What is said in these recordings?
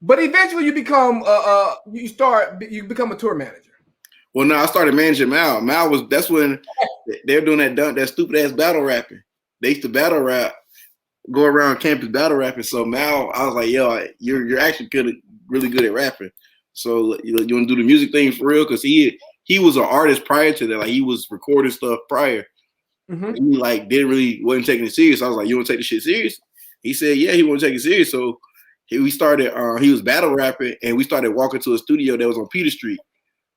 But eventually, you become you become a tour manager. Well, no, I started managing Mal. That's when they're doing that stupid ass battle rapping. They used to battle rap, go around campus battle rapping. So Mal, I was like, yo, you're actually really good at rapping. So you want to do the music thing for real? Because he was an artist prior to that. Like he was recording stuff prior. Mm-hmm. He like wasn't taking it serious. I was like, you want to take this shit serious? He said, yeah, he want to take it serious. So we started. He was battle rapping, and we started walking to a studio that was on Peter Street.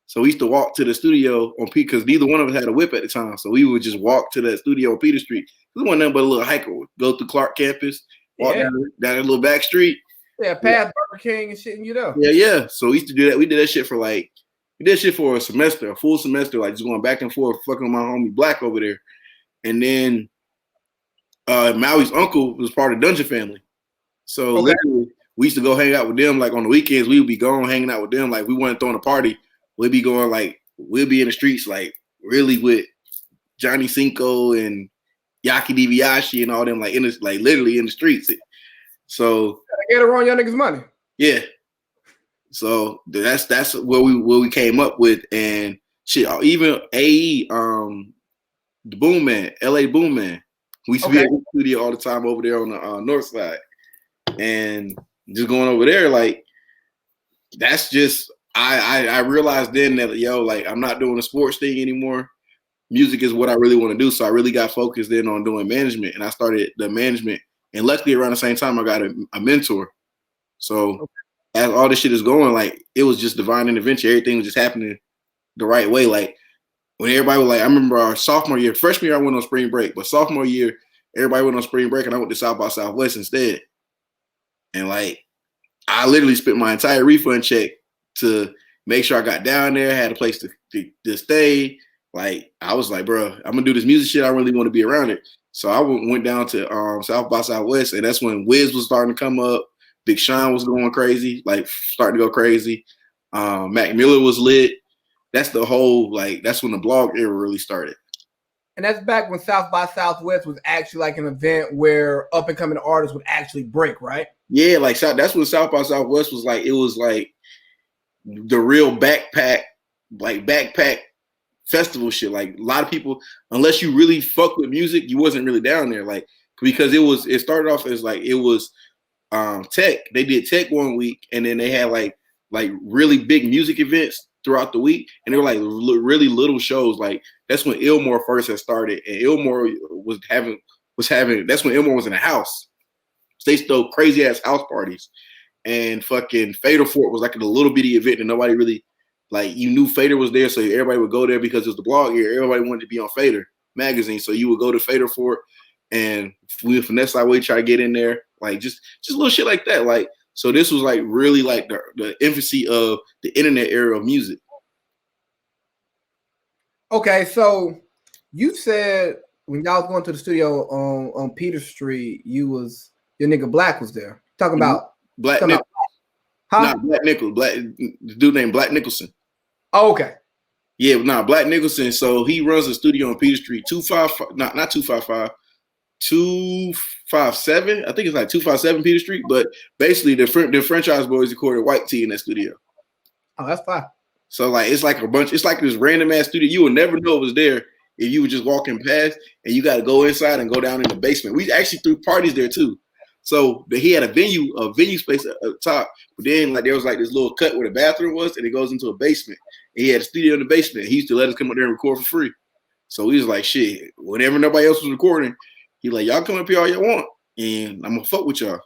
So we used to walk to the studio on Peter because neither one of us had a whip at the time. So we would just walk to that studio on Peter Street. It wasn't nothing but a little hiker. Go through Clark campus, walk down a little back street. Yeah, past Burger King and shit, and Yeah. So we used to do that. We did that shit for a semester, a full semester, like just going back and forth, fucking with my homie Black over there. And then Maui's uncle was part of Dungeon Family. So literally, we used to go hang out with them. Like on the weekends, we would be going hanging out with them. Like we weren't throwing a party. We'd be going we'll be in the streets like really with Johnny Cinco and Yaki Dibiashi and all them literally in the streets. So get around young niggas' money. Yeah. So that's what we came up with, and shit. Even AE, the Boom Man, LA Boom Man. We used to be at the studio all the time over there on the north side, and just going over there like that's just. I realized then that I'm not doing the sports thing anymore. Music is what I really want to do. So I really got focused then on doing management, and I started the management. And luckily around the same time I got a mentor. So as all this shit is going, like it was just divine intervention. Everything was just happening the right way. Like when everybody was like, I remember our sophomore year, freshman year I went on spring break, but sophomore year everybody went on spring break and I went to South by Southwest instead. And like I literally spent my entire refund check to make sure I got down there, had a place to stay. Like I was like, bro, I'm gonna do this music shit. I really want to be around it. So I went down to South by Southwest, and that's when Wiz was starting to come up. Big Sean was going crazy, like starting to go crazy. Mac Miller was lit. That's the whole that's when the blog era really started. And that's back when South by Southwest was actually like an event where up and coming artists would actually break, right? Yeah, like that's when South by Southwest was like, it was like the real backpack festival shit. Like a lot of people, unless you really fuck with music, you wasn't really down there. Like because it started off as like it was tech. They did tech one week, and then they had like really big music events throughout the week, and they were like really little shows. Like that's when Ilmore first had started, and Ilmore was having. That's when Ilmore was in a house. So they throw crazy ass house parties. And fucking Fader Fort was like a little bitty event and nobody really you knew Fader was there, so everybody would go there because it was the blog year. Everybody wanted to be on Fader magazine, so you would go to Fader Fort and we would finesse our way, try to get in there, like just little shit like that. Like so, this was like really like the infancy of the internet era of music. Okay, so you said when y'all was going to the studio on Peter Street, your nigga Black was there talking about. Black Nickel. Huh? Black Nickel. The dude named Black Nicholson. Oh, okay. Yeah, Black Nicholson. So he runs a studio on Peter Street, 255, not 255, 257. I think it's like 257 Peter Street. But basically, the franchise boys recorded White Tea in that studio. Oh, that's fine. So like it's like it's like this random ass studio. You would never know it was there if you were just walking past, and you got to go inside and go down in the basement. We actually threw parties there too. So he had a venue space at the top, but then there was this little cut where the bathroom was, and it goes into a basement. And he had a studio in the basement. He used to let us come up there and record for free. So we was like, shit, whenever nobody else was recording, he like, y'all come up here all y'all want, and I'm gonna fuck with y'all.